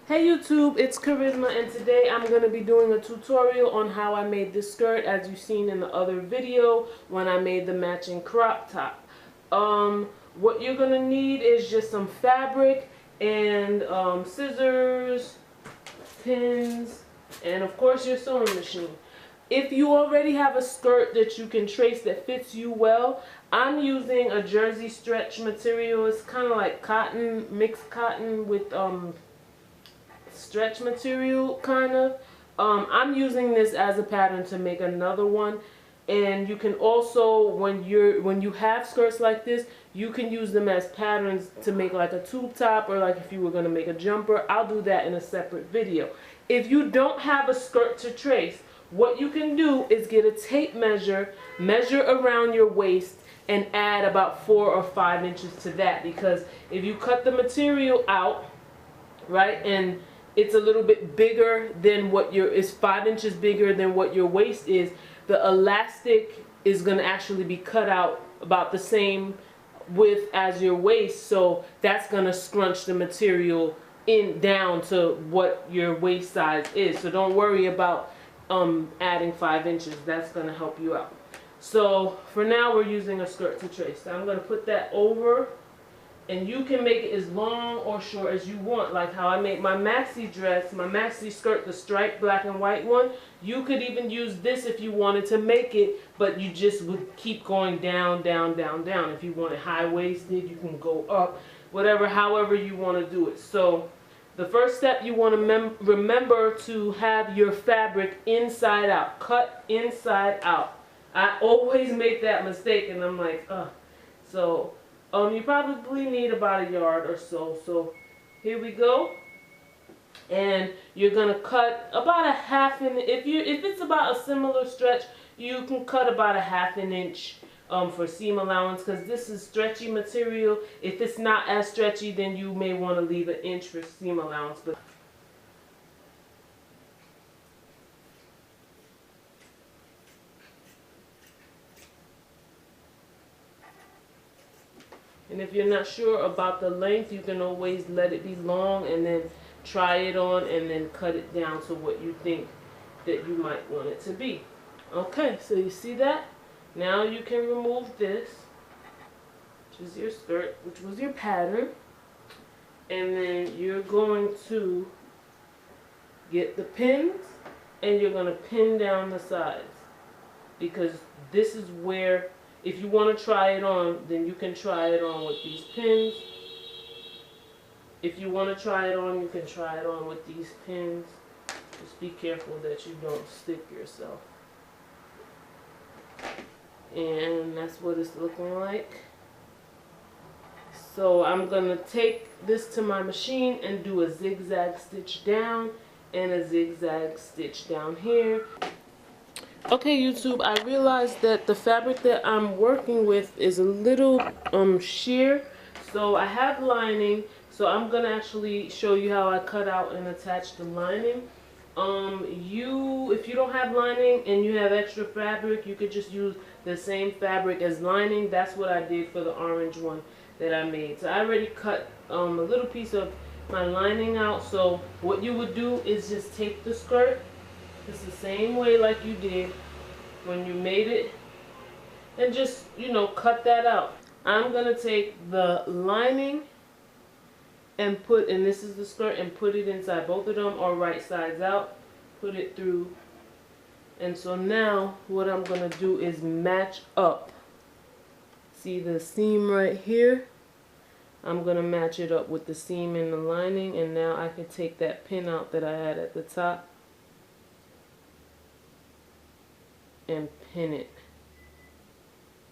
Hey YouTube, it's Kharyzma, and today I'm going to be doing a tutorial on how I made this skirt, as you've seen in the other video when I made the matching crop top. What you're going to need is just some fabric and scissors, pins, and of course your sewing machine. If you already have a skirt that you can trace that fits you well, I'm using a jersey stretch material. It's kind of like cotton, mixed cotton with stretch material kind of. I'm using this as a pattern to make another one, and you can also, when you have skirts like this, you can use them as patterns to make like a tube top, or like if you were going to make a jumper. I'll do that in a separate video. If you don't have a skirt to trace, what you can do is get a tape measure, measure around your waist, and add about 4 or 5 inches to that, because if you cut the material out, right, and it's a little bit bigger than what it's 5 inches bigger than what your waist is, the elastic is going to actually be cut out about the same width as your waist, so that's going to scrunch the material down to what your waist size is. So don't worry about adding 5 inches. That's going to help you out. So for now we're using a skirt to trace. So I'm going to put that over, and you can make it as long or short as you want, like how I made my maxi dress, my maxi skirt, the striped black and white one. You could even use this if you wanted to make it, but you just would keep going down, down, down, down. If you want it high-waisted, you can go up, whatever, however you want to do it. So the first step, you want to remember to have your fabric inside out, cut inside out. I always make that mistake, and I'm like, ugh. So you probably need about 1 yard or so. So here we go, and you're gonna cut about a ½ inch. If it's about a similar stretch, you can cut about a ½ inch for seam allowance, because this is stretchy material. If it's not as stretchy, then you may want to leave 1 inch for seam allowance. But and if you're not sure about the length, you can always let it be long and then try it on and then cut it down to what you think that you might want it to be. Okay, so you see that? Now you can remove this, which is your skirt, which was your pattern, and then you're going to get the pins, and you're going to pin down the sides, because this is where, if you want to try it on, then you can try it on with these pins. If you want to try it on, you can try it on with these pins. Just be careful that you don't stick yourself. And that's what it's looking like. So I'm going to take this to my machine and do a zigzag stitch down and a zigzag stitch down here. Okay, YouTube, I realized that the fabric that I'm working with is a little sheer. So I have lining, so I'm going to actually show you how I cut out and attach the lining. If you don't have lining and you have extra fabric, you could just use the same fabric as lining. That's what I did for the orange one that I made. So I already cut a little piece of my lining out. So what you would do is just take the skirt, it's the same way like you did when you made it, and just, cut that out. I'm going to take the lining and and this is the skirt, and put it inside. Both of them are right sides out. Put it through. And so now what I'm going to do is match up. See the seam right here? I'm going to match it up with the seam in the lining, and now I can take that pin out that I had at the top and pin it,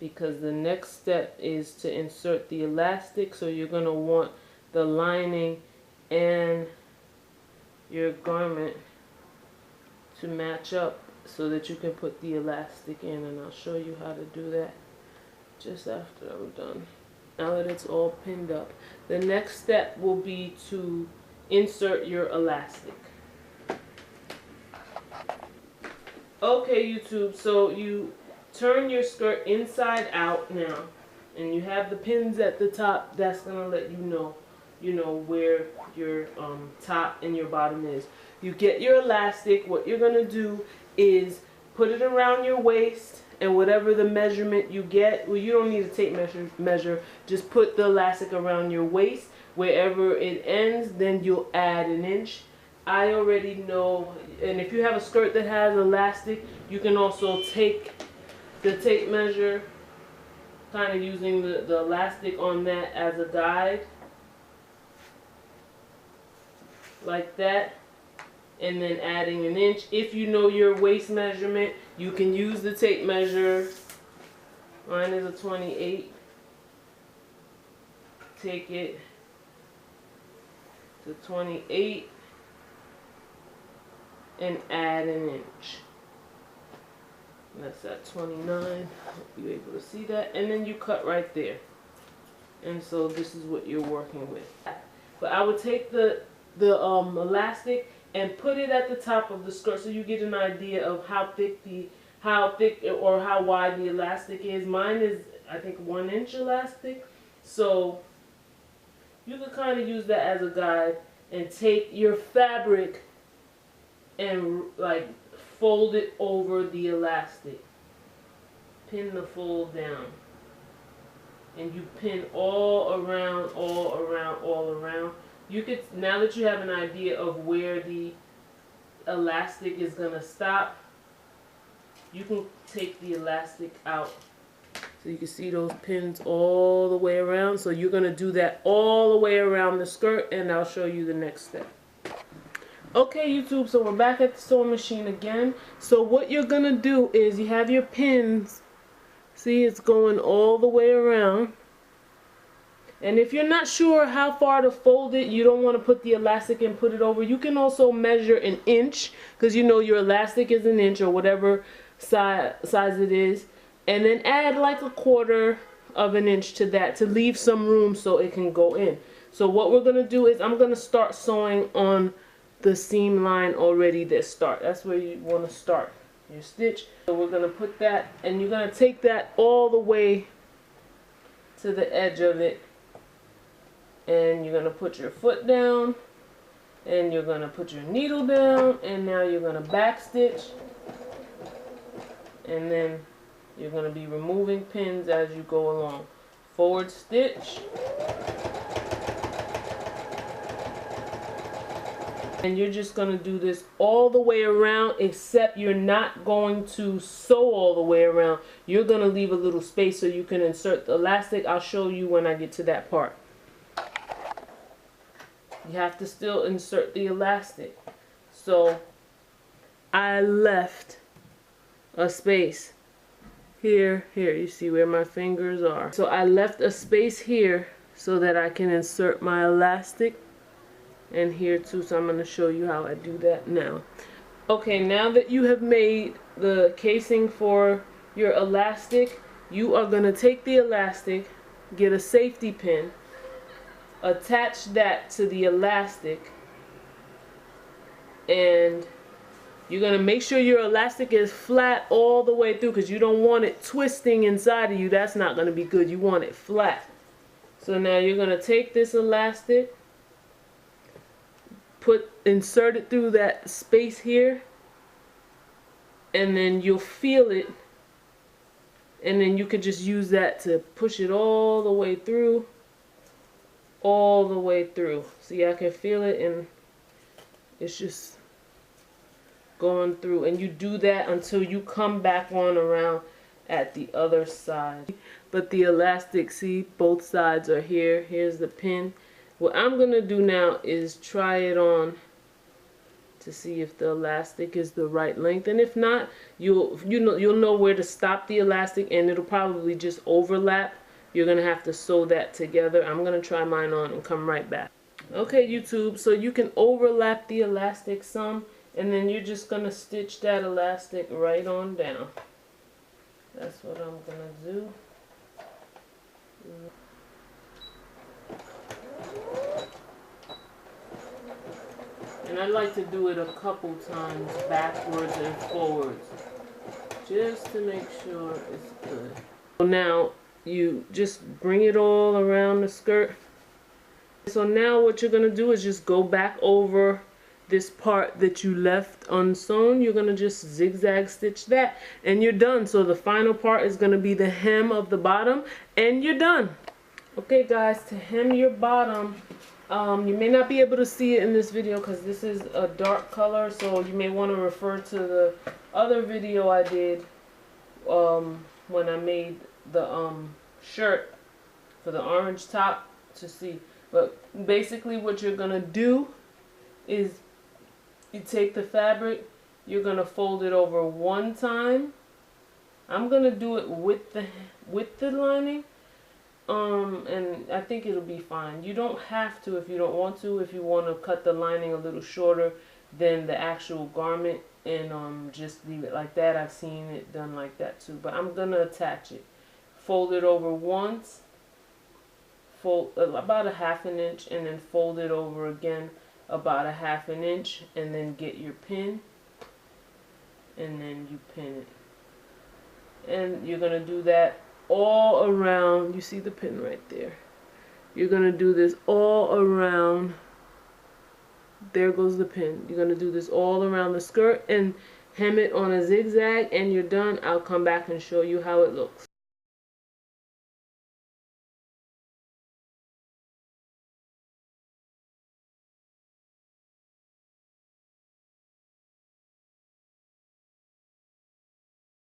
because the next step is to insert the elastic. So you're going to want the lining and your garment to match up so that you can put the elastic in, and I'll show you how to do that just after I'm done. Now that it's all pinned up, the next step will be to insert your elastic. Okay, YouTube, so you turn your skirt inside out now, and you have the pins at the top. That's going to let you know you know, where your top and your bottom is. You get your elastic. What you're going to do is put it around your waist, and whatever the measurement you get, well, you don't need a tape measure, just put the elastic around your waist. Wherever it ends, then you'll add an inch. I already know, and if you have a skirt that has elastic, you can also take the tape measure, kind of using the elastic on that as a guide, like that, and then adding an inch. If you know your waist measurement, you can use the tape measure. Mine is a 28. Take it to 28 and add an inch. And that's at 29. Hope you're able to see that. And then you cut right there. And so this is what you're working with. But I would take the elastic and put it at the top of the skirt so you get an idea of how thick or how wide the elastic is. Mine is, I think, 1 inch elastic. So you can kind of use that as a guide and take your fabric and like fold it over the elastic. Pin the fold down. And you pin all around, all around, all around. You could, now that you have an idea of where the elastic is going to stop, you can take the elastic out. So you can see those pins all the way around. So you're going to do that all the way around the skirt, and I'll show you the next step. Okay, YouTube, so we're back at the sewing machine again. So what you're going to do is you have your pins. See, it's going all the way around. And if you're not sure how far to fold it, you don't want to put the elastic and put it over, you can also measure an inch, because you know your elastic is an inch or whatever size it is. And then add like 1/4 of an inch to that to leave some room so it can go in. So what we're going to do is I'm going to start sewing on the seam line already that start. That's where you want to start your stitch. So we're going to put that, and you're going to take that all the way to the edge of it. And you're going to put your foot down, and you're going to put your needle down, and now you're going to back stitch, and then you're going to be removing pins as you go along. Forward stitch, and you're just going to do this all the way around, except you're not going to sew all the way around. You're going to leave a little space so you can insert the elastic. I'll show you when I get to that part. You have to still insert the elastic. So I left a space here, you see where my fingers are. So I left a space here so that I can insert my elastic, and here too. So I'm going to show you how I do that now. Okay, now that you have made the casing for your elastic, you are going to take the elastic, get a safety pin, attach that to the elastic, and you're going to make sure your elastic is flat all the way through, because you don't want it twisting inside of you. That's not going to be good. You want it flat. So now you're going to take this elastic, insert it through that space here, and then you'll feel it, and then you can just use that to push it all the way through. All the way through. See, I can feel it, and it's just going through. And you do that until you come back on around at the other side. But the elastic, see, both sides are here. Here's the pin. What I'm going to do now is try it on to see if the elastic is the right length. And if not, you'll know where to stop the elastic, and it'll probably just overlap. You're going to have to sew that together. I'm going to try mine on and come right back. Okay, YouTube, so you can overlap the elastic some, and then you're just going to stitch that elastic right on down. That's what I'm going to do. And I like to do it a couple times backwards and forwards, just to make sure it's good. So now, you just bring it all around the skirt, So now what you're going to do is just go back over this part that you left unsewn. You're going to just zigzag stitch that and you're done. So the final part is going to be the hem of the bottom and you're done. Okay guys, to hem your bottom, you may not be able to see it in this video because this is a dark color, so you may want to refer to the other video I did when I made the shirt for the orange top to see. But basically what you're going to do is you take the fabric, you're going to fold it over one time. I'm going to do it with the lining. And I think it'll be fine. You don't have to if you don't want to. If you want to cut the lining a little shorter than the actual garment and just leave it like that. I've seen it done like that too. But I'm going to attach it. Fold it over once. Fold about a ½ inch and then fold it over again about a ½ inch and then get your pin and then you pin it. And you're going to do that all around. You see the pin right there. You're going to do this all around. There goes the pin. You're going to do this all around the skirt and hem it on a zigzag and you're done. I'll come back and show you how it looks.